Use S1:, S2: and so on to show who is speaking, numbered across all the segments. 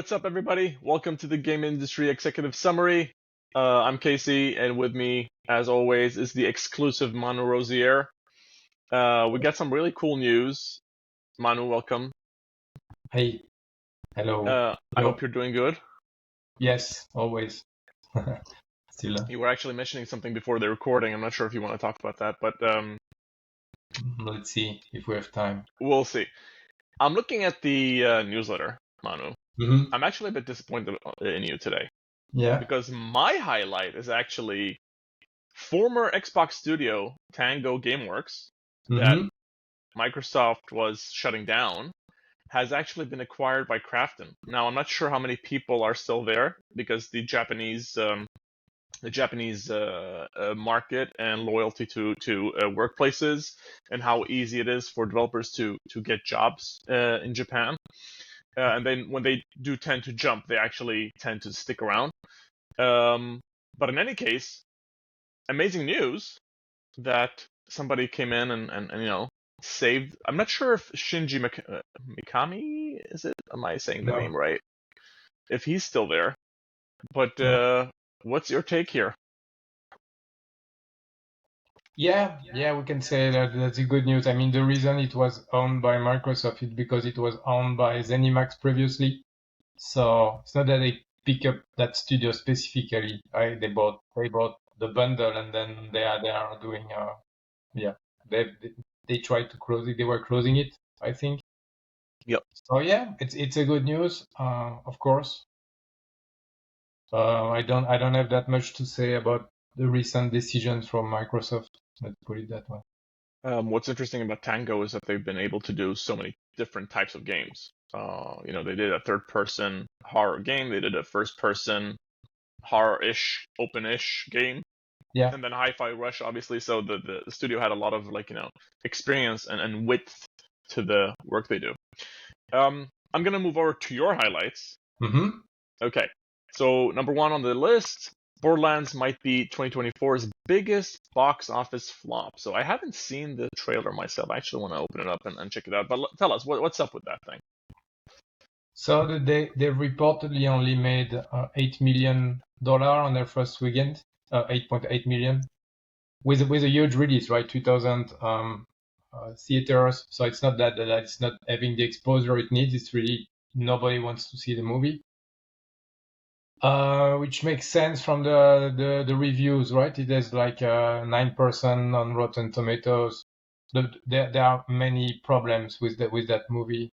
S1: what's up, everybody? Welcome to the Game Industry Executive Summary. I'm Casey, and with me, as always, is the exclusive Manu Rosier. We got some really cool news. Manu, welcome.
S2: Hey, hello.
S1: I
S2: Hello.
S1: hope you're doing good.
S2: Yes, always. Still.
S1: You were actually mentioning something before the recording. I'm not sure if you want to talk about that, but
S2: Let's see if we have time.
S1: we'll see. I'm looking at the newsletter, Manu.
S2: Mm-hmm.
S1: I'm actually a bit disappointed in you today.
S2: Yeah.
S1: Because my highlight is actually former Xbox studio Tango Gameworks that
S2: Mm-hmm.
S1: Microsoft was shutting down has actually been acquired by Krafton. Now, I'm not sure how many people are still there because the Japanese market and loyalty to workplaces and how easy it is for developers to get jobs in Japan. And then when they do tend to jump, they actually tend to stick around. But in any case, amazing news that somebody came in and saved. I'm not sure if Shinji Mikami is it? Am I saying the
S2: No.
S1: name right? If he's still there, but what's your take here?
S2: Yeah, we can say that that's a good news. I mean, the reason it was owned by Microsoft is because it was owned by ZeniMax previously. So it's not that they pick up that studio specifically. Right? They bought the bundle, and then they are doing they tried to close it. They were closing it, I think.
S1: Yep.
S2: So yeah, it's a good news. Of course. I don't have that much to say about the recent decisions from Microsoft. Let's put it that way.
S1: What's interesting about Tango is that they've been able to do so many different types of games. They did a third-person horror game. They did a first-person horror-ish, open-ish game.
S2: Yeah.
S1: And then Hi-Fi Rush, obviously. So the studio had a lot of experience and width to the work they do. I'm gonna move over to your highlights.
S2: Mm-hmm.
S1: Okay. So number one on the list, Borderlands might be 2024's biggest box office flop. So I haven't seen the trailer myself. I actually want to open it up and check it out. But tell us, what's up with that thing?
S2: So they reportedly only made $8 million on their first weekend, 8.8 million, with a huge release, right? 2,000 theaters. So it's not that it's not having the exposure it needs. It's really nobody wants to see the movie. Which makes sense from the reviews, right? It has like 9% on Rotten Tomatoes. There are many problems with that movie.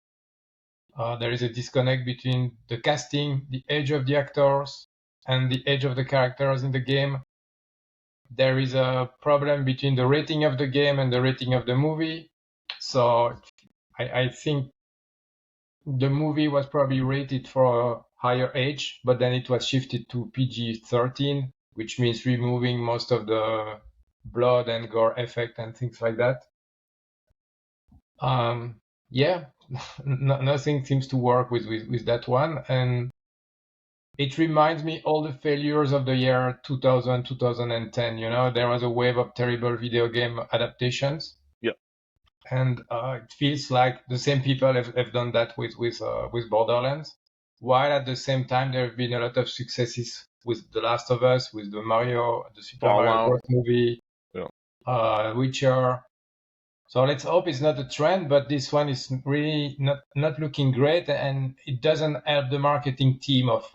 S2: There is a disconnect between the casting, the age of the actors, and the age of the characters in the game. There is a problem between the rating of the game and the rating of the movie. So I think the movie was probably rated for a higher age, but then it was shifted to PG-13, which means removing most of the blood and gore effect and things like that. Nothing seems to work with that one, and it reminds me all the failures of the year 2000, 2010. There was a wave of terrible video game adaptations. And it feels like the same people have done that with Borderlands, while at the same time there have been a lot of successes with The Last of Us, with the Super Mario Bros. Movie, Witcher. So let's hope it's not a trend, but this one is really not looking great, and it doesn't help the marketing team of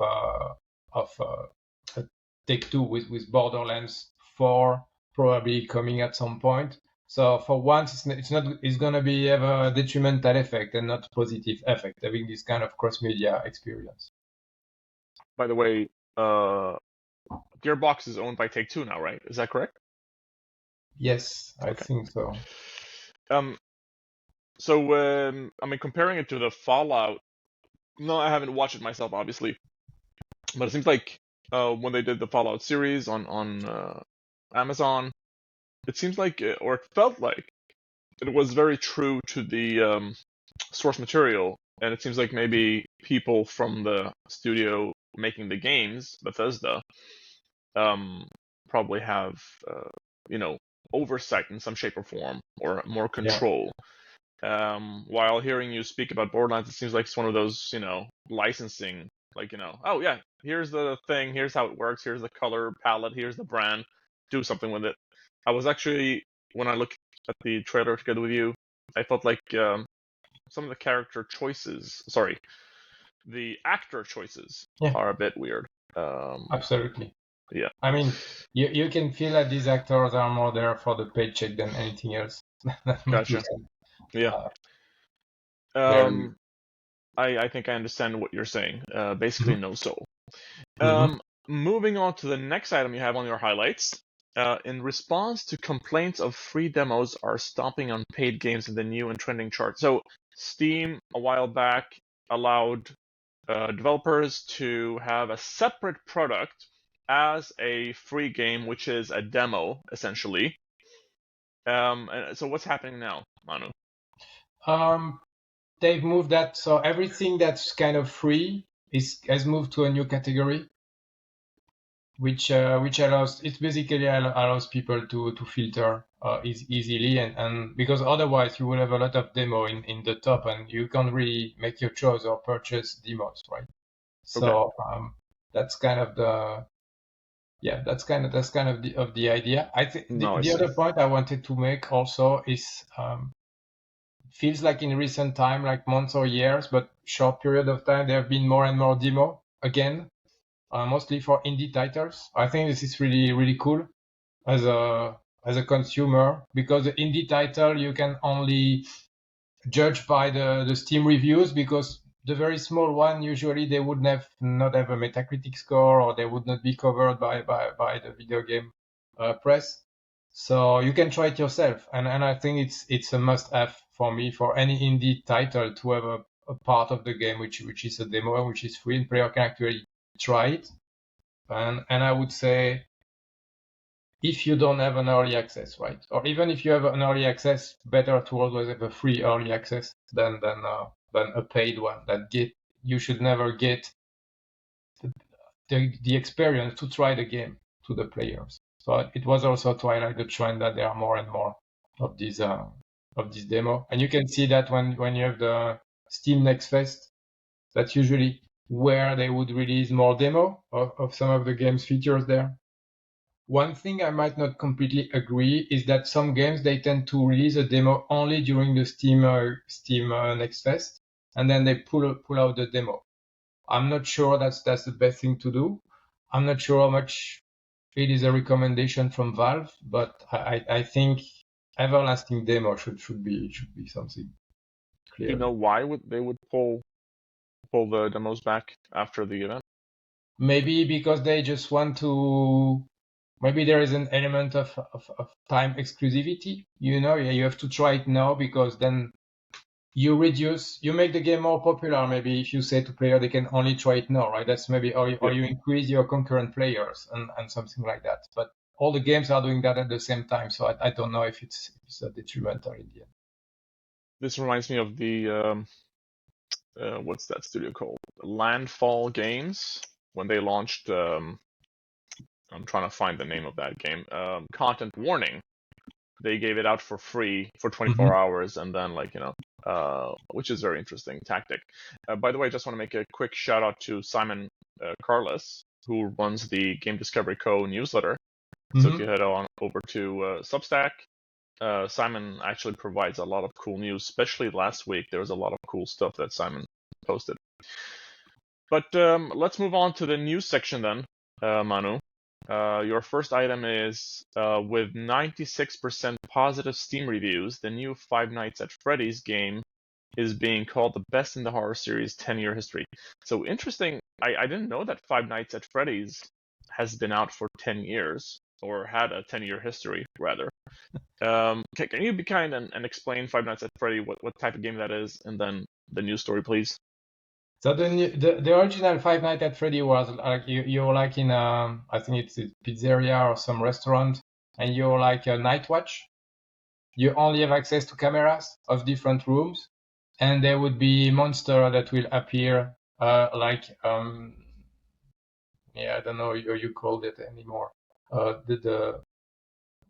S2: Take-Two with Borderlands 4 probably coming at some point. So for once, it's gonna have a detrimental effect and not positive effect, having this kind of cross-media experience.
S1: By the way, Gearbox is owned by Take-Two now, right? Is that correct?
S2: Yes, I think so.
S1: Comparing it to the Fallout. No, I haven't watched it myself, obviously, but it seems like when they did the Fallout series on Amazon, it seems like, or it felt like, it was very true to the source material, and it seems like maybe people from the studio making the games, Bethesda, probably have oversight in some shape or form, or more control. While hearing you speak about Borderlands, it seems like it's one of those licensing Like, oh yeah, here's the thing, here's how it works, here's the color palette, here's the brand, do something with it. I was actually, when I looked at the trailer together with you, I felt like some of the character choices, sorry, the actor choices
S2: Yeah.
S1: are a bit weird.
S2: Absolutely.
S1: Yeah.
S2: I mean, you can feel that these actors are more there for the paycheck than anything else.
S1: Gotcha. Yeah.
S2: Very.
S1: I think I understand what you're saying. Basically,
S2: Mhm.
S1: no soul.
S2: Mhm.
S1: Moving on to the next item you have on your highlights. In response to complaints of free demos are stomping on paid games in the new and trending chart. So Steam a while back allowed developers to have a separate product as a free game, which is a demo essentially. And so what's happening now, Manu?
S2: They've moved that, so everything that's kind of free has moved to a new category, which allows allows people to filter easily, and because otherwise you will have a lot of demo in the top, and you can't really make your choice or purchase demos, right?
S1: Okay.
S2: So that's kind of the idea. I think
S1: No, I
S2: the
S1: see.
S2: other point I wanted to make also is feels like in recent time, like months or years, but short period of time, there have been more and more demo again, mostly for indie titles. I think this is really, really cool as a consumer, because the indie title you can only judge by the Steam reviews, because the very small one, usually they would not have a Metacritic score, or they would not be covered by the video game press. So you can try it yourself, and I think it's a must-have for me, for any indie title, to have a part of the game which is a demo, which is free, and player can actually try it. And I would say, if you don't have an early access, right, or even if you have an early access, better to always have a free early access than a paid one. You should never get the experience to try the game to the players. So it was also to highlight the trend that there are more and more of these demo, and you can see that when you have the Steam Next Fest, that's usually where they would release more demo of some of the game's features there. One thing I might not completely agree is that some games, they tend to release a demo only during the Steam Next Fest, and then they pull out the demo. I'm not sure that's the best thing to do. I'm not sure how much it is a recommendation from Valve, but I think everlasting demo should be something
S1: Do you
S2: clearly.
S1: know why they would pull the demos back after the event?
S2: Maybe because they just want to. Maybe there is an element of time exclusivity. You have to try it now, because then you make the game more popular. Maybe if you say to player they can only try it now, right? That's maybe, or
S1: Yeah.
S2: you increase your concurrent players and something like that. But all the games are doing that at the same time, so I don't know if it's a detrimental in the end.
S1: This reminds me of the what's that studio called? Landfall Games, when they launched. I'm trying to find the name of that game. Content Warning. They gave it out for free for 24 hours, and then which is very interesting tactic. By the way, I just want to make a quick shout out to Simon Carlos, who runs the Game Discovery Co. newsletter. So if you head on over to Substack, Simon actually provides a lot of cool news. Especially last week, there was a lot of cool stuff that Simon posted. But let's move on to the news section then, Manu. Your first item is, with 96% positive Steam reviews, the new Five Nights at Freddy's game is being called the best in the horror series' 10-year history. So interesting. I didn't know that Five Nights at Freddy's has been out for 10 years, or had a 10-year history, rather. Can you be kind and explain Five Nights at Freddy, what type of game that is, and then the news story, please?
S2: So the original Five Nights at Freddy was like, you're like in I think it's a pizzeria or some restaurant, and you're like a night watch. You only have access to cameras of different rooms, and there would be monster that will appear, I don't know how you called it anymore. The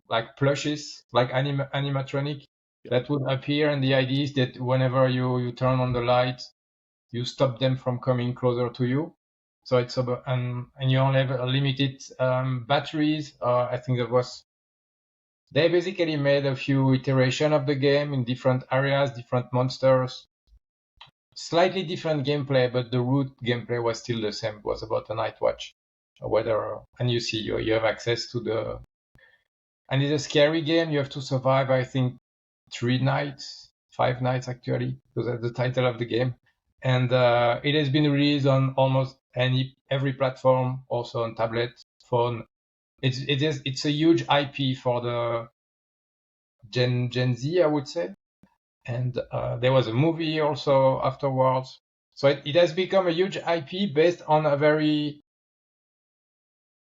S2: like plushes, like animatronic, that would appear, and the idea is that whenever you turn on the light, you stop them from coming closer to you. So it's about, and you only have a limited batteries. I think they basically made a few iterations of the game in different areas, different monsters, slightly different gameplay, but the root gameplay was still the same. It was about a night watch, and you see you have access to and it's a scary game. You have to survive, I think, 3 nights, 5 nights actually, because that's the title of the game. And it has been released on almost every platform, also on tablet, phone. It's a huge IP for the Gen Z, I would say. And there was a movie also afterwards. So it has become a huge IP based on a very,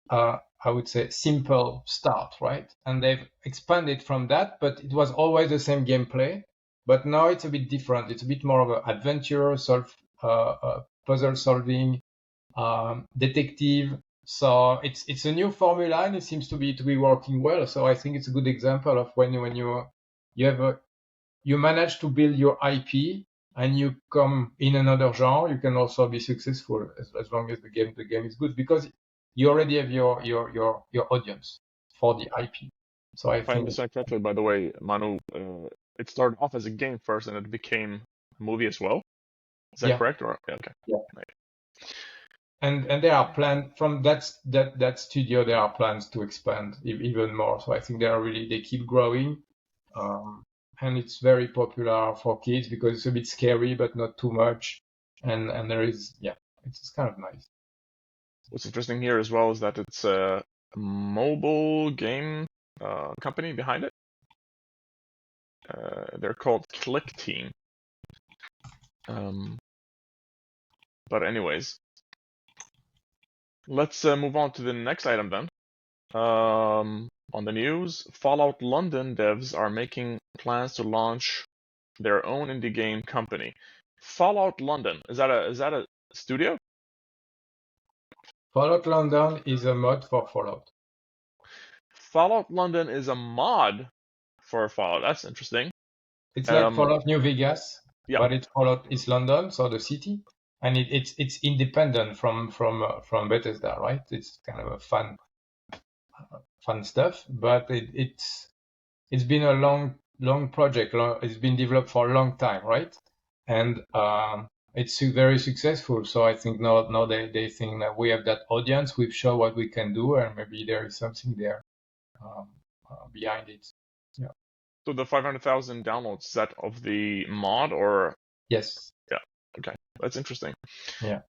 S2: I would say, simple start, right? And they've expanded from that, but it was always the same gameplay. But now it's a bit different. It's a bit more of an adventure, puzzle solving, detective. So it's a new formula, and it seems to be working well. So I think it's a good example of when you manage to build your IP and you come in another genre, you can also be successful as long as the game is good, because you already have your audience for the IP. So I
S1: If I
S2: think,
S1: understand correctly, by the way, Manu, it started off as a game first and it became a movie as well. Is that
S2: yeah,
S1: correct? Or yeah, okay.
S2: yeah.
S1: Nice.
S2: And there are plans from that studio. There are plans to expand even more. So I think they keep growing, and it's very popular for kids because it's a bit scary but not too much. And there is it's kind of nice.
S1: What's interesting here as well is that it's a mobile game company behind it. They're called Click Team. But anyways, let's move on to the next item then. On the news, Fallout London devs are making plans to launch their own indie game company. Fallout London, is that a studio?
S2: Fallout London is a mod for Fallout.
S1: Fallout London is a mod for Fallout. That's interesting.
S2: It's like Fallout New Vegas,
S1: Yeah.
S2: but it's Fallout East London, so the city, and it's independent from Bethesda, right? It's kind of a fun stuff, but it's been a long project. It's been developed for a long time, right? And it's very successful. So I think now they think that we have that audience. We've shown what we can do, and maybe there is something there behind it. Yeah.
S1: So the 500,000 downloads, is that of the mod or?
S2: Yes.
S1: Yeah. Okay, that's interesting.
S2: Yeah.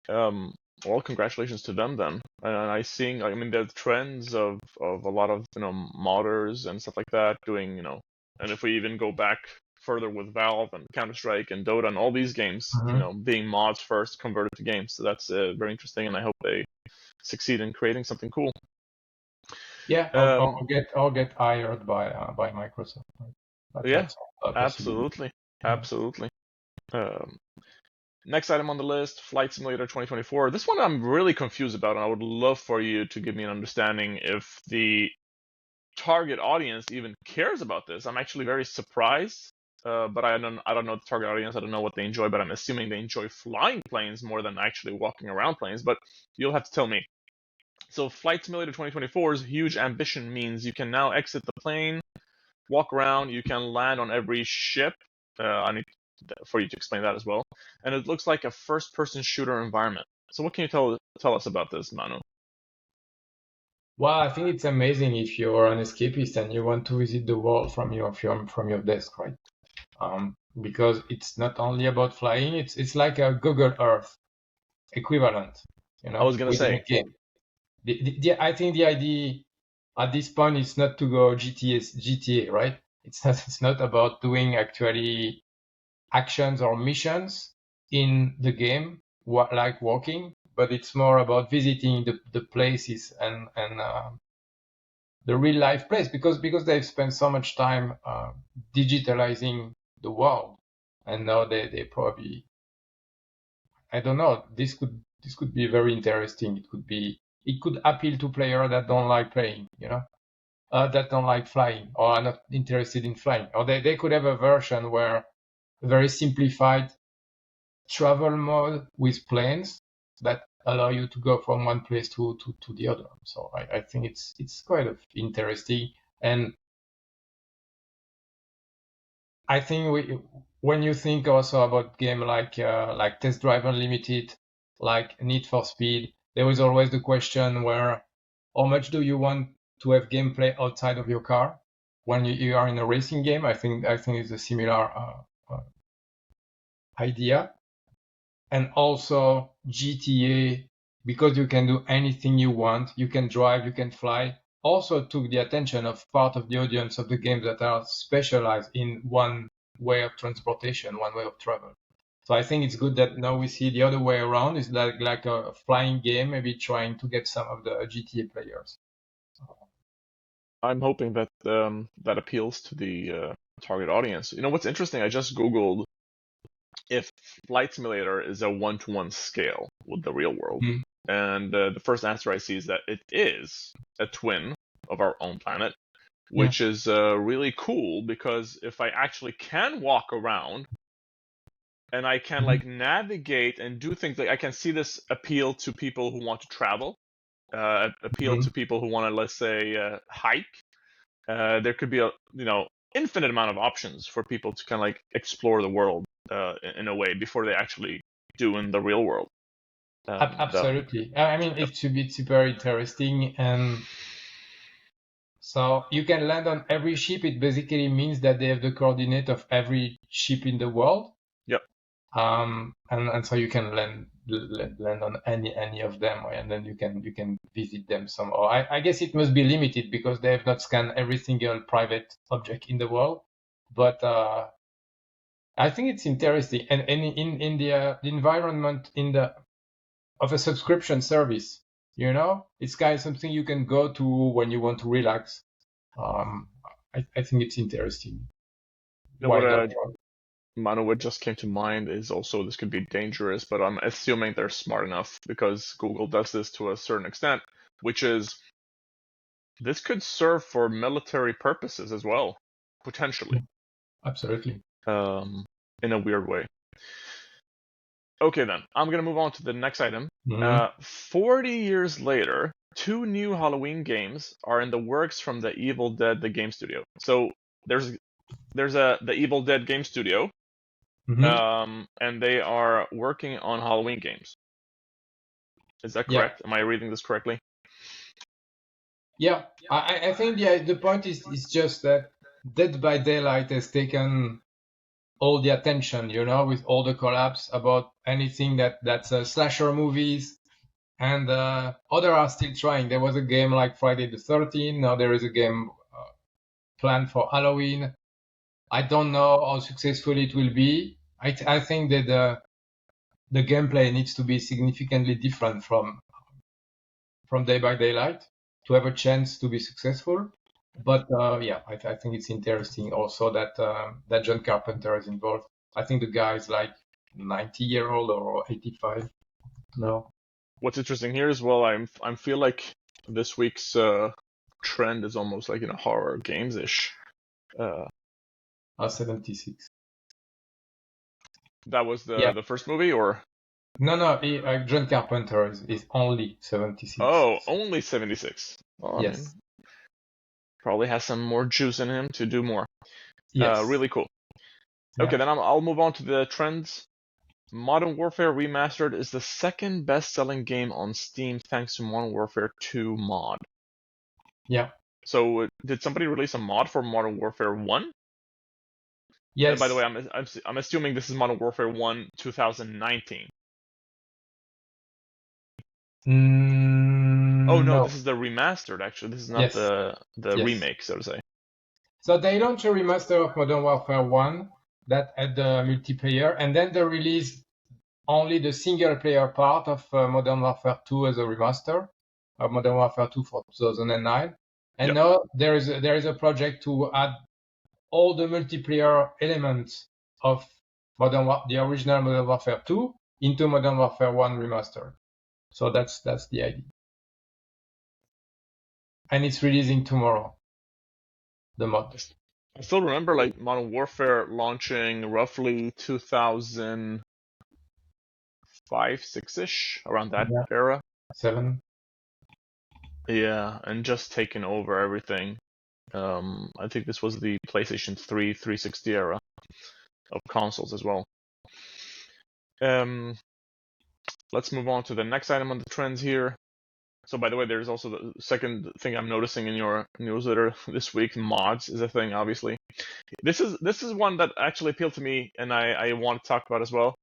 S1: Well, congratulations to them then. And I mean, there's trends of a lot of modders and stuff like that doing and if we even go back further with Valve and Counter-Strike and Dota and all these games, being mods first converted to games. So that's very interesting, and I hope they succeed in creating something cool.
S2: Yeah, or get hired by Microsoft. Right?
S1: Yeah, absolutely. Next item on the list, Flight Simulator 2024. This one I'm really confused about, and I would love for you to give me an understanding if the target audience even cares about this. I'm actually very surprised, but I don't know the target audience. I don't know what they enjoy, but I'm assuming they enjoy flying planes more than actually walking around planes. But you'll have to tell me. So Flight Simulator 2024's huge ambition means you can now exit the plane, walk around, you can land on every ship. I need for you to explain that as well. And it looks like a first-person shooter environment. So what can you tell us about this, Manu?
S2: Well, I think it's amazing if you're an escapist and you want to visit the world from your desk, right? Because it's not only about flying; it's like a Google Earth equivalent.
S1: I was gonna say.
S2: Game. I think the idea at this point is not to go GTA, right? It's not about doing actually actions or missions in the game like walking, but it's more about visiting the places and the real life place, because they've spent so much time digitalizing the world, and now they probably, I don't know, this could be very interesting. It could appeal to players that don't like playing, that don't like flying or are not interested in flying, or they could have a version where a very simplified travel mode with planes that allow you to go from one place to the other. So I think it's quite interesting. And I think when you think also about game like Test Drive Unlimited, like Need for Speed, there is always the question where how much do you want to have gameplay outside of your car when you are in a racing game? I think it's a similar idea. And also GTA, because you can do anything you want, you can drive, you can fly, also took the attention of part of the audience of the games that are specialized in one way of transportation, one way of travel. So I think it's good that now we see the other way around. It's like a flying game, maybe trying to get some of the GTA players.
S1: I'm hoping that that appeals to the target audience. You know what's interesting? I just Googled if Flight Simulator is a one-to-one scale with the real world.
S2: Mm.
S1: And the first answer I see is that it is a twin of our own planet, which is really cool because if I actually can walk around and I can like navigate and do things, like I can see this appeal to people who want to travel, appeal to people who want to, let's say, hike. There could be a infinite amount of options for people to kind of like explore the world in a way before they actually do in the real world.
S2: Absolutely. I mean, it should be super interesting. And so you can land on every ship. It basically means that they have the coordinate of every ship in the world.
S1: Yep.
S2: And so you can land on any of them, and then you can visit them somehow. I guess it must be limited because they have not scanned every single private object in the world. But I think it's interesting, and in the environment of a subscription service, it's kind of something you can go to when you want to relax. I think it's interesting.
S1: Manu, what just came to mind is also this could be dangerous, but I'm assuming they're smart enough because Google does this to a certain extent, which is this could serve for military purposes as well, potentially.
S2: Absolutely.
S1: In a weird way. Okay, then. I'm going to move on to the next item. 40 years later, 2 new Halloween games are in the works from the Evil Dead, the game studio. So there's the Evil Dead game studio, and they are working on Halloween games. Is that correct? Yeah. Am I reading this correctly?
S2: Yeah, I think the point is just that Dead by Daylight has taken all the attention, with all the collabs about anything that's slasher movies, and others are still trying. There was a game like Friday the 13th. Now there is a game planned for Halloween. I don't know how successful it will be. I think that the gameplay needs to be significantly different from Day by Daylight to have a chance to be successful. But I think it's interesting also that John Carpenter is involved. I think the guy is like 90-year-old or 85. No.
S1: What's interesting here as well, I feel like this week's trend is almost like horror games ish.
S2: 76.
S1: That was the first movie, or?
S2: No. John Carpenter is only 76.
S1: Oh, only 76. Well,
S2: yes.
S1: I mean, probably has some more juice in him to do more.
S2: Yes.
S1: Really cool. Okay, then I'll move on to the trends. Modern Warfare Remastered is the second best-selling game on Steam thanks to Modern Warfare 2 mod.
S2: Yeah.
S1: So did somebody release a mod for Modern Warfare 1?
S2: Yes.
S1: And by the way, I'm assuming this is Modern Warfare 1 2019. Oh no, this is the remastered. Actually, this is not the remake, so to say.
S2: So they launched a remaster of Modern Warfare 1 that had the multiplayer, and then they released only the single-player part of Modern Warfare 2 as a remaster of Modern Warfare 2 for 2009. And now there is a project to add all the multiplayer elements of the original Modern Warfare 2 into Modern Warfare 1 remaster. So that's the idea. And it's releasing tomorrow, the mod.
S1: I still remember like Modern Warfare launching roughly 2013 5, 6-ish, around that
S2: Yeah.
S1: era.
S2: 7.
S1: Yeah, and just taken over everything. I think this was the PlayStation 3, 360 era of consoles as well. Let's move on to the next item on the trends here. So, by the way, there's also the second thing I'm noticing in your newsletter this week. Mods is a thing, obviously. This is one that actually appealed to me, and I want to talk about as well.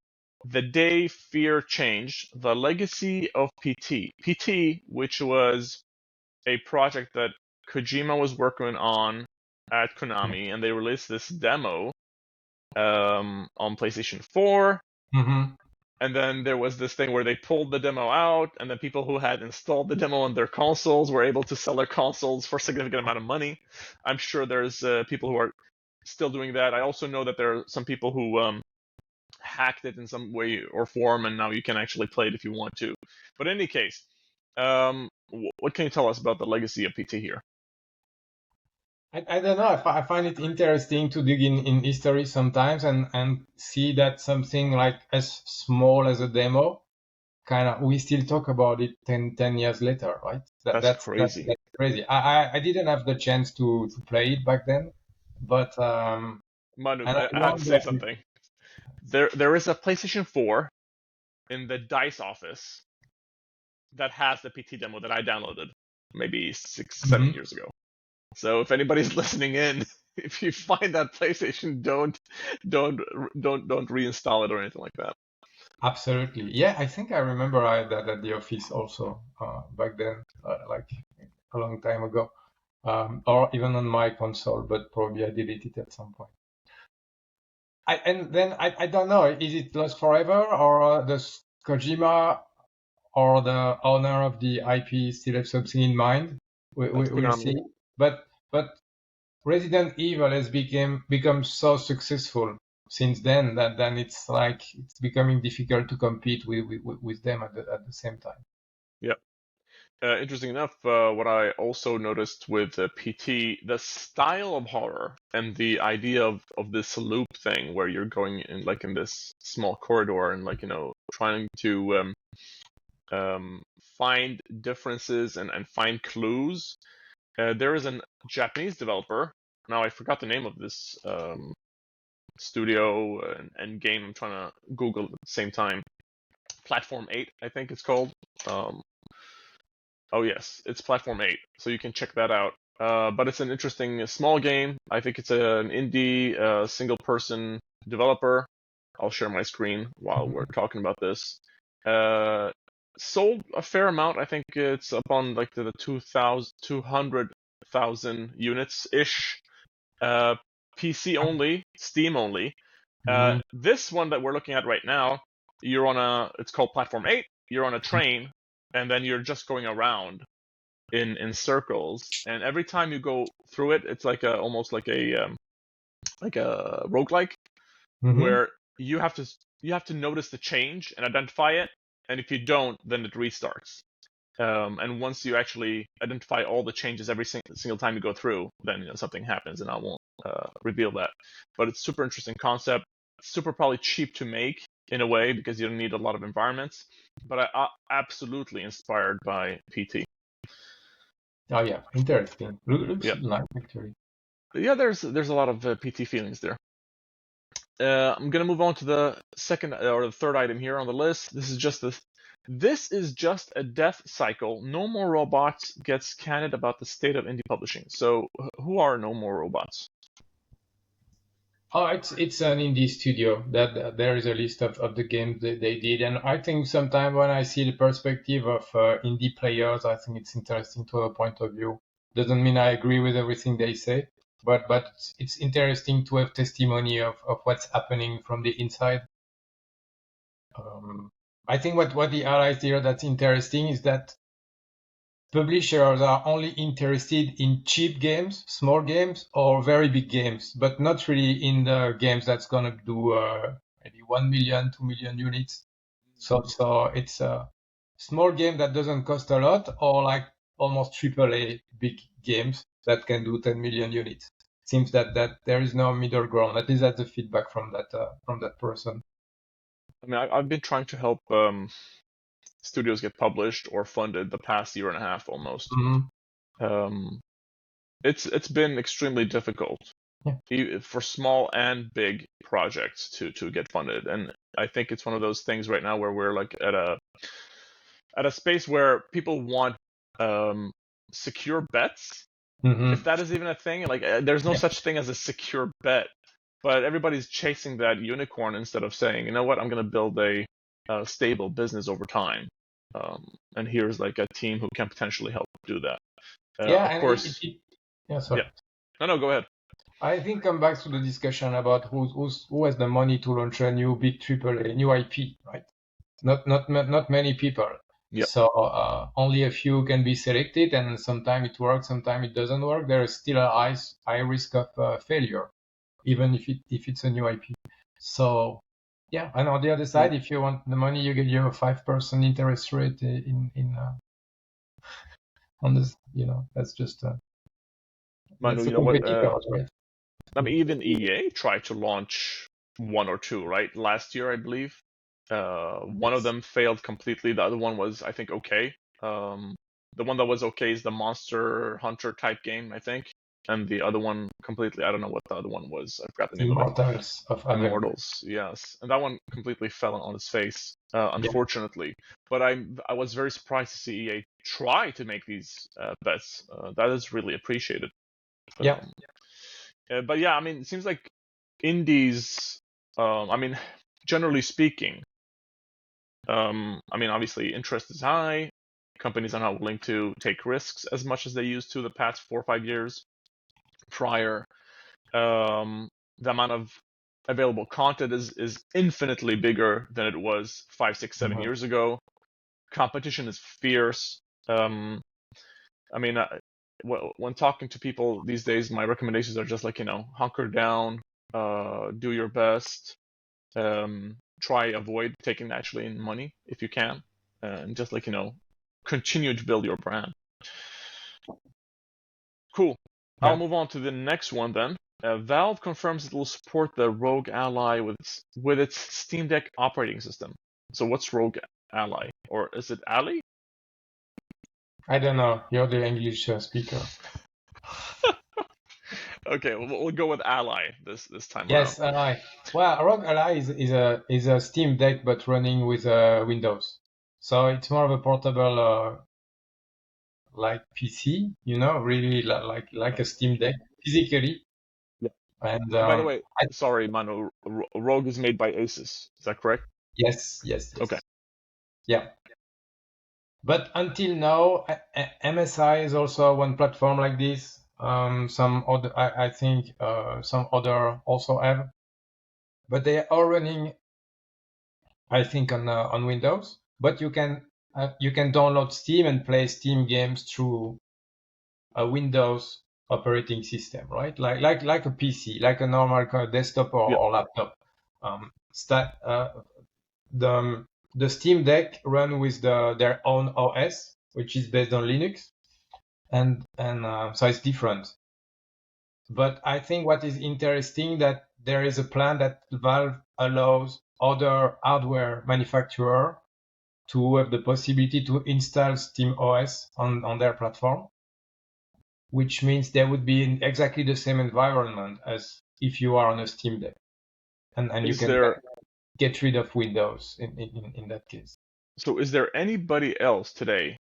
S1: The Day Fear Changed, the legacy of PT. PT, which was a project that Kojima was working on at Konami, and they released this demo on PlayStation 4.
S2: Mm-hmm.
S1: And then there was this thing where they pulled the demo out, and then people who had installed the demo on their consoles were able to sell their consoles for a significant amount of money. I'm sure there's people who are still doing that. I also know that there are some people who hacked it in some way or form, and now you can actually play it if you want to. But in any case, what can you tell us about the legacy of PT here?
S2: I don't know. I find it interesting to dig in history sometimes and see that something like as small as a demo, kind of, we still talk about it 10 years later, right?
S1: That's crazy.
S2: That's crazy. I didn't have the chance to play it back then, but
S1: Manu,
S2: and
S1: I have to say something. There is a PlayStation 4 in the DICE office that has the PT demo that I downloaded maybe 6-7 years ago. So if anybody's listening in, if you find that PlayStation, don't reinstall it or anything like that.
S2: Absolutely. Yeah, I think I remember I had that at the office also back then, like a long time ago, or even on my console, but probably I deleted it at some point. I don't know, is it lost forever, or does Kojima or the owner of the IP still have something in mind? We'll see. But Resident Evil has become so successful since then that then it's like it's becoming difficult to compete with them at the same time.
S1: Yeah. Interesting enough, what I also noticed with PT, the style of horror and the idea of this loop thing where you're going in like in this small corridor and like trying to find differences and find clues. There is a Japanese developer. Now I forgot the name of this studio and game. I'm trying to Google at the same time. Platform 8, I think it's called. Oh yes, it's Platform 8, so you can check that out. But it's an interesting small game. I think it's an indie single-person developer. I'll share my screen while we're talking about this. Sold a fair amount. I think it's up on like the 200,000 units-ish. PC only, Steam only. This one that we're looking at right now, it's called Platform 8. You're on a train, and then you're just going around in circles. And every time you go through it, it's like almost like a roguelike, where you have to notice the change and identify it. And if you don't, then it restarts. And once you actually identify all the changes every single time you go through, then something happens, and I won't reveal that. But it's super interesting concept. Super probably cheap to make in a way because you don't need a lot of environments. But I absolutely inspired by PT.
S2: Oh yeah, interesting. Looks
S1: Yeah.
S2: nice actually.
S1: Yeah, there's a lot of PT feelings there. I'm gonna move on to the second or the third item here on the list. This is just a death cycle. No More Robots gets candid about the state of indie publishing. So, who are No More Robots?
S2: Oh, it's an indie studio that there is a list of the games they did, and I think sometimes when I see the perspective of indie players, I think it's interesting to have a point of view. Doesn't mean I agree with everything they say, but it's interesting to have testimony of what's happening from the inside. I think what the highlight here that's interesting is that publishers are only interested in cheap games, small games, or very big games, but not really in the games that's going to do maybe 1 million, 2 million units. So it's a small game that doesn't cost a lot, or like almost AAA big games that can do 10 million units. Seems that there is no middle ground. At least that's the feedback from that person.
S1: I mean, I've been trying to help studios get published or funded the past year and a half almost.
S2: Mm-hmm.
S1: Um, it's been extremely difficult for small and big projects to get funded, and I think it's one of those things right now where we're like at a space where people want secure bets,
S2: Mm-hmm.
S1: if that is even a thing. Like, there's no such thing as a secure bet, but everybody's chasing that unicorn instead of saying, you know what, I'm going to build a stable business over time. And here's like a team who can potentially help do that.
S2: Yeah,
S1: Of
S2: and
S1: course,
S2: sorry.
S1: yeah. No, go ahead.
S2: I think come back to the discussion about who has the money to launch a new big AAA, new IP, right? Not many people.
S1: Yeah.
S2: So only a few can be selected, and sometimes it works, sometimes it doesn't work. There is still a high risk of failure, even if it's a new IP. So yeah, and on the other side, if you want the money, you get your 5% interest rate on this. That's just
S1: Manu,
S2: that's a
S1: you know what?
S2: competitors, right?
S1: I mean, even EA tried to launch one or two, right? Last year, I believe. One of them failed completely. The other one was, I think, okay. The one that was okay is the Monster Hunter type game, I think. And the other one completely, I don't know what the other one was. I forgot the name of it.
S2: Immortals of Aveum.
S1: Immortals, yes. And that one completely fell on its face, unfortunately. But I was very surprised to see EA try to make these bets. That is really appreciated.
S2: Yeah.
S1: But yeah, I mean, it seems like indies, I mean, generally speaking, I mean, obviously interest is high. Companies are not willing to take risks as much as they used to the past 4 or 5 years prior. The amount of available content is infinitely bigger than it was 5, 6, 7 years ago. Competition is fierce. I mean, when talking to people these days, my recommendations are just like, hunker down, do your best, try avoid taking actually in money if you can, and just like, continue to build your brand. Cool.
S2: Yeah.
S1: I'll move on to the next one then. Valve confirms it will support the Rogue Ally with its Steam Deck operating system. So what's Rogue Ally? Or is it Ally?
S2: I don't know. You're the English speaker.
S1: Okay, we'll go with Ally this time
S2: Yes,
S1: around.
S2: Ally. Well, Rogue Ally is a Steam Deck but running with Windows. So it's more of a portable like PC, really like a Steam Deck physically.
S1: Yeah.
S2: And
S1: By the way, sorry, Manu, Rogue is made by Asus. Is that correct?
S2: Yes.
S1: Okay.
S2: Yeah. But until now, MSI is also one platform like this. Some other, I think, some other also have, but they are running, I think, on Windows. But you can download Steam and play Steam games through a Windows operating system, right? Like a PC, like a normal desktop or laptop. The Steam Deck run with their own OS, which is based on Linux, and so it's different. But I think what is interesting that there is a plan that Valve allows other hardware manufacturer to have the possibility to install Steam OS on their platform, which means they would be in exactly the same environment as if you are on a Steam Deck, and you can get rid of Windows in that case.
S1: So is there anybody else today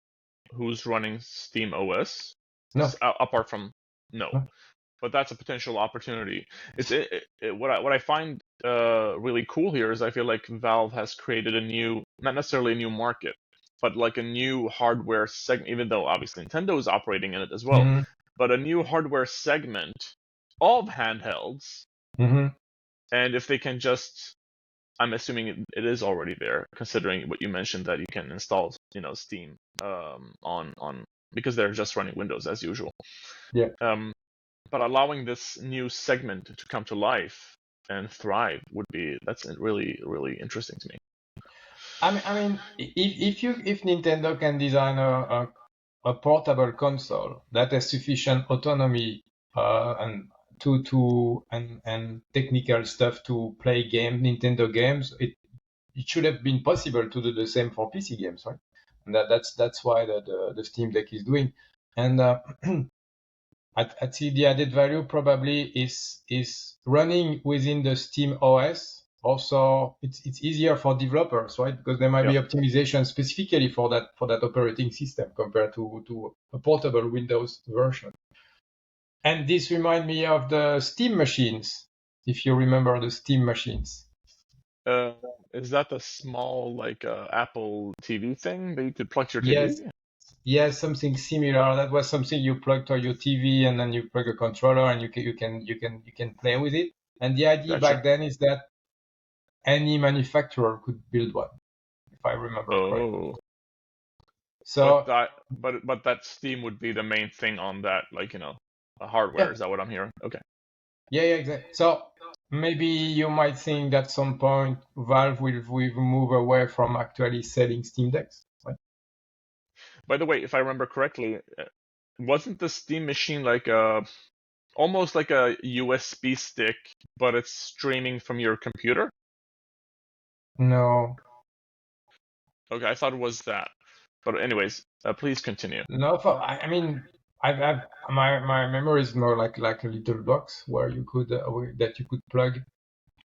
S1: who's running Steam OS?
S2: No.
S1: Apart from no. But that's a potential opportunity. It's what I find really cool here is I feel like Valve has created a new, not necessarily a new market, but like a new hardware segment. Even though obviously Nintendo is operating in it as well, but a new hardware segment of handhelds. And if they can just, I'm assuming it is already there, considering what you mentioned that you can install, Steam on because they're just running Windows as usual.
S2: Yeah.
S1: But allowing this new segment to come to life and thrive that's really, really interesting to me.
S2: I mean, if Nintendo can design a portable console that has sufficient autonomy and technical stuff to play Nintendo games, it should have been possible to do the same for PC games, right? And that's why the Steam Deck is doing. And I'd see the added value probably is running within the Steam OS. Also, it's easier for developers, right? Because there might be optimization specifically for that operating system compared to a portable Windows version. And this reminds me of the Steam machines, if you remember the Steam machines.
S1: Is that the small like Apple TV thing that you could plug to your TV?
S2: Yes, something similar. That was something you plug to your TV, and then you plug a controller, and you can play with it. And the idea back then is that any manufacturer could build one, if I remember correctly. So,
S1: but that Steam would be the main thing on that, like hardware. Is that what I'm hearing? Okay.
S2: Yeah, exactly. So maybe you might think that at some point Valve will move away from actually selling Steam Decks. Right?
S1: By the way, if I remember correctly, wasn't the Steam machine like almost like a USB stick, but it's streaming from your computer?
S2: No.
S1: Okay, I thought it was that. But anyways, please continue.
S2: No, I mean, my memory is more like a little box where you could that you could plug.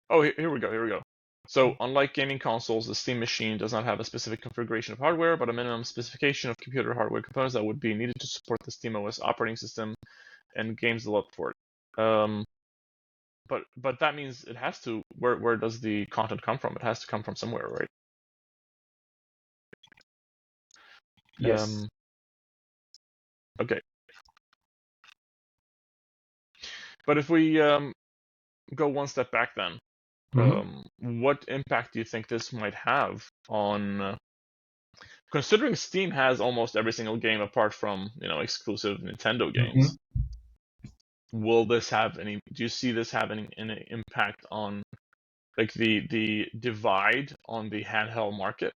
S1: Oh, here we go. So, unlike gaming consoles, the Steam machine does not have a specific configuration of hardware, but a minimum specification of computer hardware components that would be needed to support the SteamOS operating system and games developed for it. But that means it has to. Where does the content come from? It has to come from somewhere, right?
S2: Yes.
S1: Okay. But if we go one step back, then. What impact do you think this might have on considering Steam has almost every single game apart from exclusive Nintendo games? Will this have any? Do you see this having any impact on like the divide on the handheld market?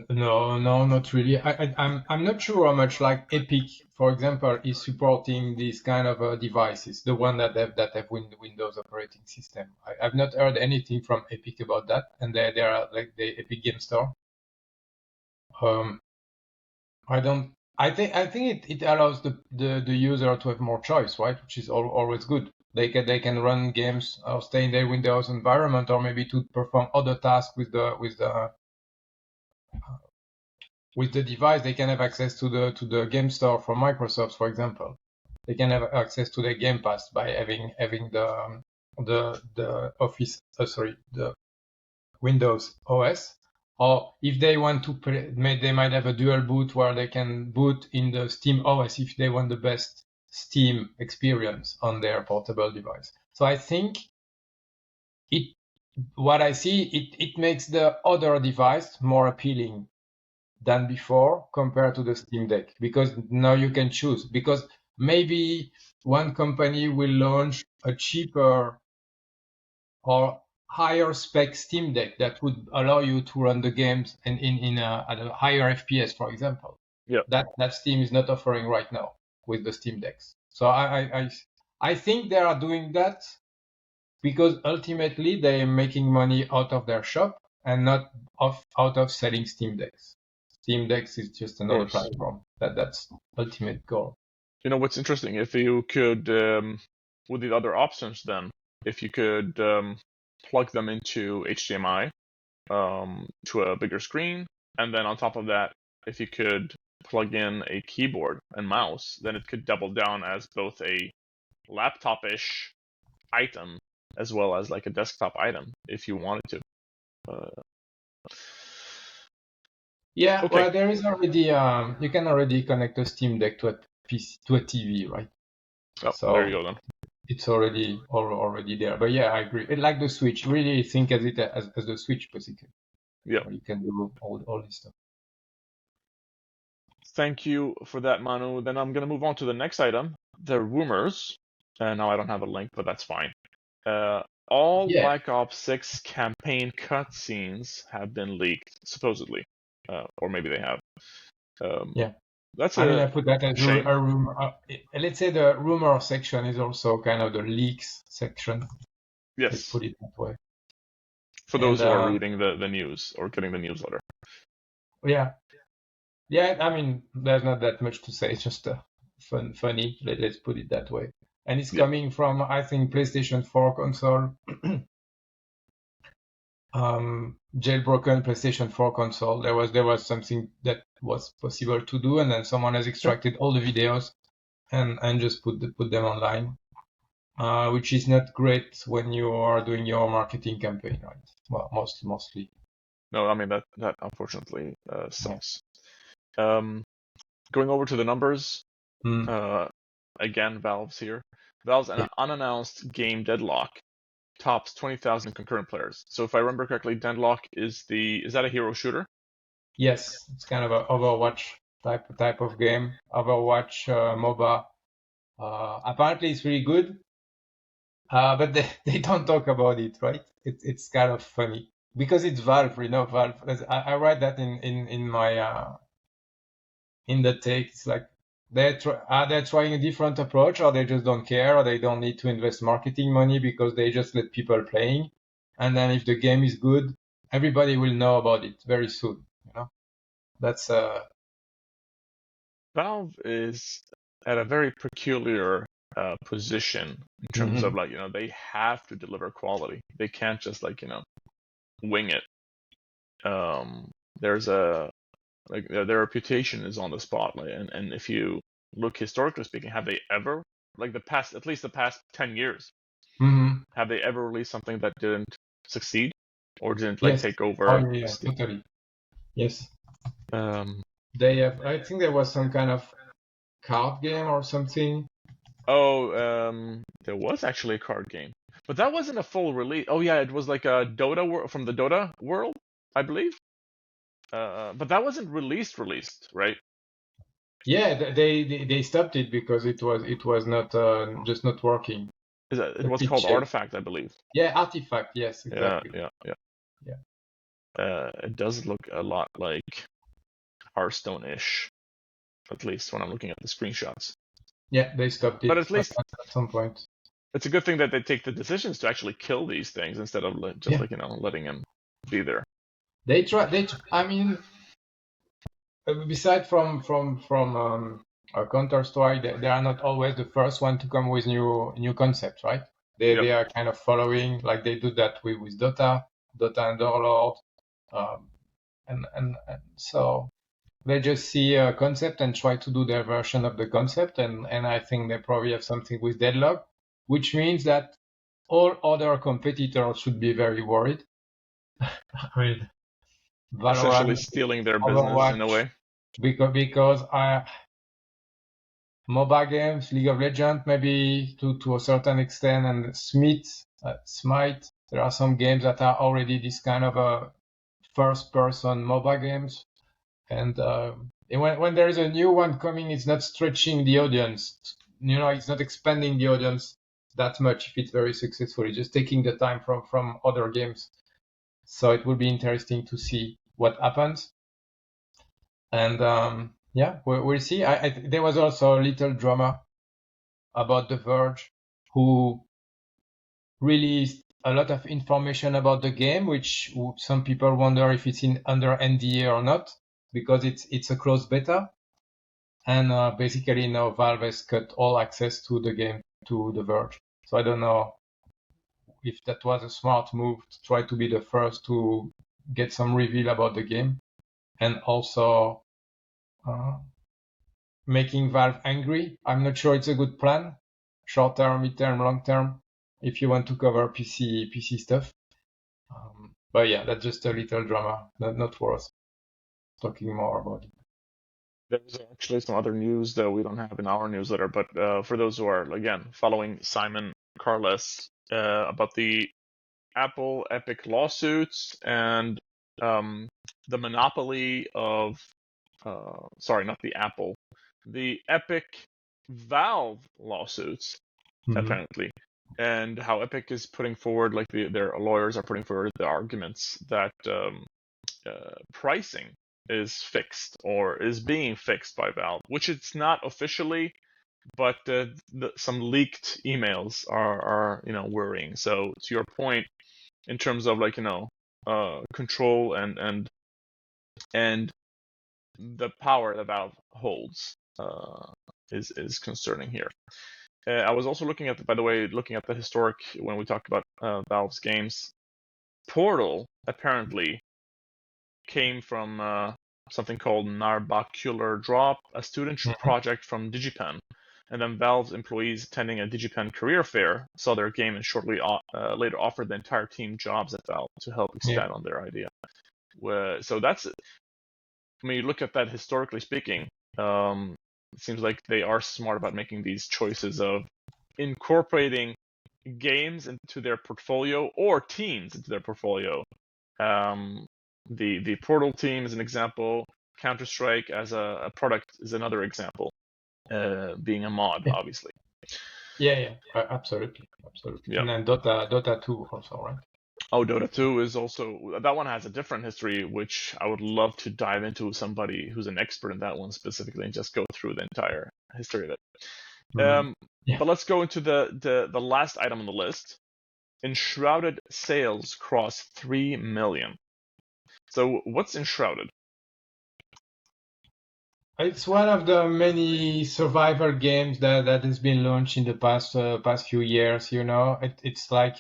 S2: No, not really. I'm not sure how much like Epic, for example, is supporting these kind of devices, the one that have Windows operating system. I've not heard anything from Epic about that, and they are like the Epic Game Store. I think it allows the user to have more choice, right? Which is always good. They can run games or stay in their Windows environment, or maybe to perform other tasks with the device. They can have access to the game store from Microsoft, for example. They can have access to the Game Pass by having the Office, the Windows OS. Or if they want to play, they might have a dual boot where they can boot in the Steam OS if they want the best Steam experience on their portable device. So I think what I see, it makes the other device more appealing than before compared to the Steam Deck, because now you can choose. Because maybe one company will launch a cheaper or higher spec Steam Deck that would allow you to run the games at a higher FPS, for example.
S1: Yeah.
S2: That Steam is not offering right now with the Steam Decks. So I think they are doing that because ultimately they are making money out of their shop and not out of selling Steam Decks. Steam Decks is just another platform. That's ultimate goal.
S1: What's interesting, if you could, with the other options then, if you could plug them into HDMI to a bigger screen, and then on top of that, if you could plug in a keyboard and mouse, then it could double down as both a laptop-ish item as well as like a desktop item if you wanted to.
S2: Yeah, okay. Well, there is already you can already connect a Steam Deck to a TV, right?
S1: Oh, so there you go then.
S2: It's already there. But yeah, I agree. It like the Switch. Really think as it as the Switch basically.
S1: Yeah.
S2: You can do all this stuff.
S1: Thank you for that, Manu. Then I'm gonna move on to the next item, the rumors. Now I don't have a link, but that's fine. All Black Ops 6 campaign cutscenes have been leaked, supposedly. Or maybe they have. That's
S2: I put that as a rumor. Let's say the rumor section is also kind of the leaks section.
S1: Yes.
S2: Let's put it that way.
S1: For
S2: And
S1: those who are reading the news or getting the newsletter.
S2: yeah, I mean, there's not that much to say. It's just funny. Let's put it that way. And it's coming from, I think, PlayStation 4 console, jailbroken PlayStation 4 console. There was something that was possible to do, and then someone has extracted all the videos and just put them online, which is not great when you are doing your marketing campaign, right? Well, mostly.
S1: No, I mean that unfortunately sucks. Going over to the numbers, again, Valve's here. Valve's an unannounced game Deadlock tops 20,000 concurrent players. So if I remember correctly, Deadlock is that a hero shooter?
S2: Yes, it's kind of an Overwatch type of game. Overwatch MOBA. Apparently, it's really good, but they don't talk about it, right? It's kind of funny because it's Valve, Valve. I write that in my in the take. It's like are they trying a different approach, or they just don't care, or they don't need to invest marketing money because they just let people playing, and then if the game is good, everybody will know about it very soon. That's
S1: Valve is at a very peculiar position in terms of they have to deliver quality. They can't just wing it. There's their reputation is on the spotlight, and if you look historically speaking, have they ever at least the past 10 years, have they ever released something that didn't succeed or didn't take over?
S2: Oh yeah, totally. Yes. They have. I think there was some kind of card game or something.
S1: There was actually a card game, but that wasn't a full release. Oh yeah, it was like a Dota from the Dota world, I believe. But that wasn't released, right?
S2: Yeah, they stopped it because it was not just not working.
S1: It was called Artifact, I believe.
S2: Yeah, Artifact. Yes, exactly.
S1: Yeah. It does look a lot like Hearthstone-ish, at least when I'm looking at the screenshots.
S2: Yeah, they stopped it.
S1: But at least
S2: at some point,
S1: it's a good thing that they take the decisions to actually kill these things instead of just letting them be there.
S2: They try. I mean, beside from Counter-Strike, they are not always the first one to come with new concepts, right? They are kind of following, like they do that with Dota and Warlord, and so they just see a concept and try to do their version of the concept, and I think they probably have something with Deadlock, which means that all other competitors should be very worried. Valorant,
S1: essentially stealing their business
S2: Overwatch,
S1: in a way.
S2: Because MOBA games, League of Legends, maybe to a certain extent, and Smite. There are some games that are already this kind of a first-person MOBA games, and when there is a new one coming, it's not stretching the audience. It's not expanding the audience that much if it's very successful. It's just taking the time from other games. So it will be interesting to see what happens. And we'll see. There was also a little drama about The Verge, who released a lot of information about the game, which some people wonder if it's under NDA or not, because it's a closed beta. And basically now Valve has cut all access to the game to The Verge. So I don't know if that was a smart move to try to be the first to get some reveal about the game, and also making Valve angry. I'm not sure it's a good plan, short term, mid term, long term, if you want to cover PC stuff. But yeah, that's just a little drama, not worth talking more about it.
S1: There's actually some other news that we don't have in our newsletter, but for those who are, again, following Simon Carles about the Apple Epic lawsuits and the monopoly of, sorry, not the Apple, the Epic Valve lawsuits, apparently, and how Epic is putting forward, their lawyers are putting forward the arguments that pricing is fixed or is being fixed by Valve, which it's not officially, but some leaked emails are worrying. So to your point, in terms of control and the power that Valve holds is concerning here. I was also looking at, by the way, the historic when we talked about Valve's games. Portal apparently came from something called Narbacular Drop, a student project from Digipen. And then Valve's employees attending a Digipen career fair saw their game and shortly later offered the entire team jobs at Valve to help expand on their idea. So that's, when you look at that historically speaking, it seems like they are smart about making these choices of incorporating games into their portfolio or teams into their portfolio. The Portal team is an example. Counter-Strike as a product is another example, being a mod, obviously.
S2: Yeah, absolutely.
S1: Yeah.
S2: And then Dota 2 also, right?
S1: Oh, Dota 2 is also, that one has a different history, which I would love to dive into with somebody who's an expert in that one specifically and just go through the entire history of it. But let's go into the last item on the list. Enshrouded sales cross 3 million. So what's Enshrouded?
S2: It's one of the many survival games that has been launched in the past few years. You know, it's like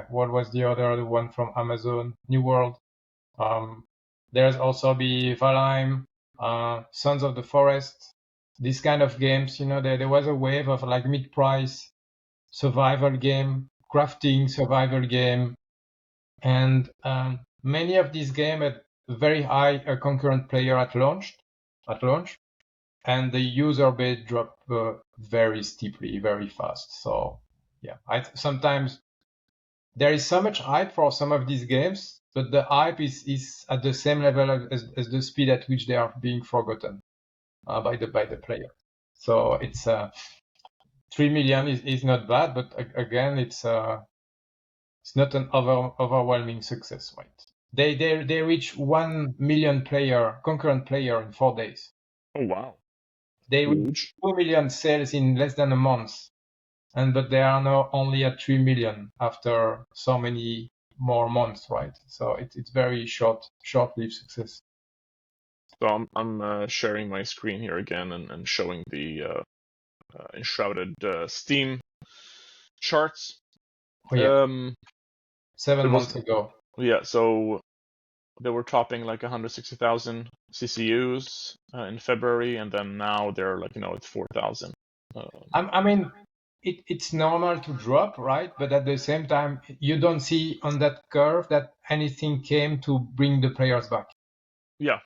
S2: what was the other one from Amazon? New World. There's also Valheim, Sons of the Forest. These kind of games. You know, there was a wave of like mid-price survival game, crafting survival game, and many of these games had very high concurrent player at launch. And the user base dropped very steeply, very fast. So yeah, sometimes there is so much hype for some of these games, but the hype is at the same level as the speed at which they are being forgotten by the player. So it's 3 million is not bad, but again, it's not an overwhelming success, right? They reach 1 million concurrent player in 4 days.
S1: Oh wow!
S2: They reached 2 million sales in less than a month, but they are now only at 3 million after so many more months, right? So it's very short-lived success.
S1: So I'm sharing my screen here again and showing the Enshrouded Steam charts.
S2: Oh, yeah. 7 months ago.
S1: Yeah, so they were topping like 160,000 CCUs in February, and then now they're like, it's 4,000.
S2: I mean, it's normal to drop, right? But at the same time, you don't see on that curve that anything came to bring the players back.
S1: Yeah,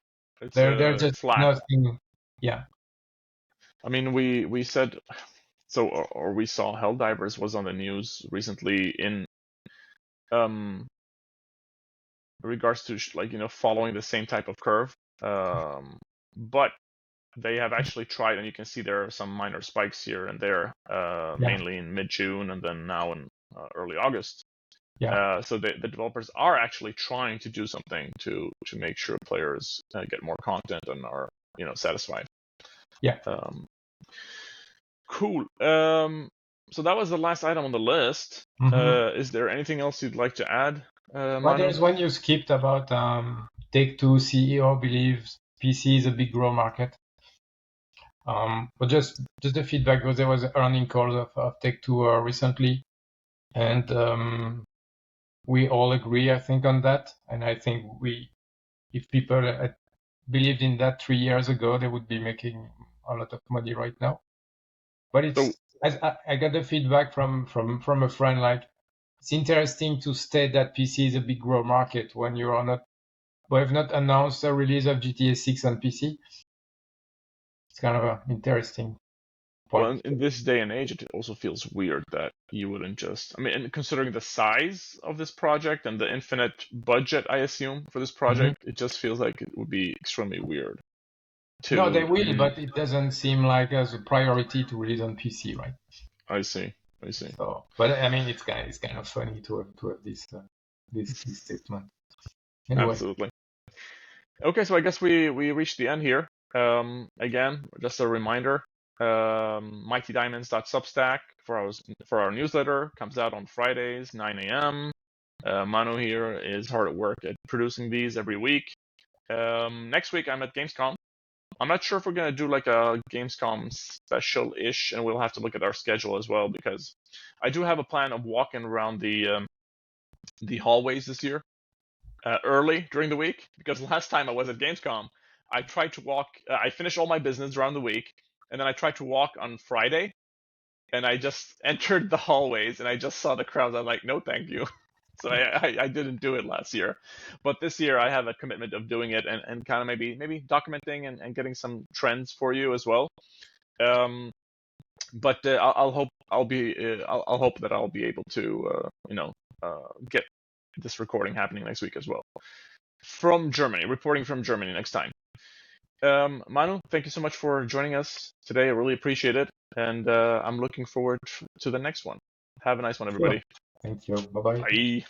S2: they're just
S1: flat.
S2: Nothing. Yeah.
S1: I mean, we said so, or we saw Helldivers was on the news recently in regards to following the same type of curve, but they have actually tried, and you can see there are some minor spikes here and there, mainly in mid-June and then now in early August.
S2: Yeah.
S1: So the developers are actually trying to do something to make sure players get more content and are satisfied.
S2: Yeah.
S1: Cool. So that was the last item on the list. Is there anything else you'd like to add, Manu?
S2: Well, there's one you skipped about Take-Two CEO believes PC is a big growth market. But just the feedback, because there was an earnings call of Take-Two recently, and we all agree, I think, on that. And I think if people had believed in that 3 years ago, they would be making a lot of money right now. But I got the feedback from a friend, like, it's interesting to state that PC is a big growth market when we have not announced a release of GTA 6 on PC. It's kind of an interesting point.
S1: Well, in this day and age, it also feels weird that you wouldn't just, and considering the size of this project and the infinite budget, I assume, for this project, it just feels like it would be extremely weird.
S2: No, they will, but it doesn't seem like as a priority to release on PC, right?
S1: I see.
S2: So, but I mean, it's kind of funny to have this statement. Anyway.
S1: Absolutely. Okay, so I guess we reached the end here. Again, just a reminder: mightydiamonds.substack for our newsletter comes out on Fridays, 9 a.m. Manu here is hard at work at producing these every week. Next week I'm at Gamescom. I'm not sure if we're gonna do like a Gamescom special-ish, and we'll have to look at our schedule as well, because I do have a plan of walking around the hallways this year early during the week, because last time I was at Gamescom, I tried to walk. I finished all my business around the week, and then I tried to walk on Friday, and I just entered the hallways and I just saw the crowds. I'm like, no, thank you. So I didn't do it last year, but this year I have a commitment of doing it, and kind of maybe documenting and getting some trends for you as well. But I'll hope I'll hope that I'll be able to get this recording happening next week as well. From Germany, reporting from Germany next time. Manu, thank you so much for joining us today. I really appreciate it, and I'm looking forward to the next one. Have a nice one, everybody.
S2: Thank you. Bye-bye.
S1: Bye.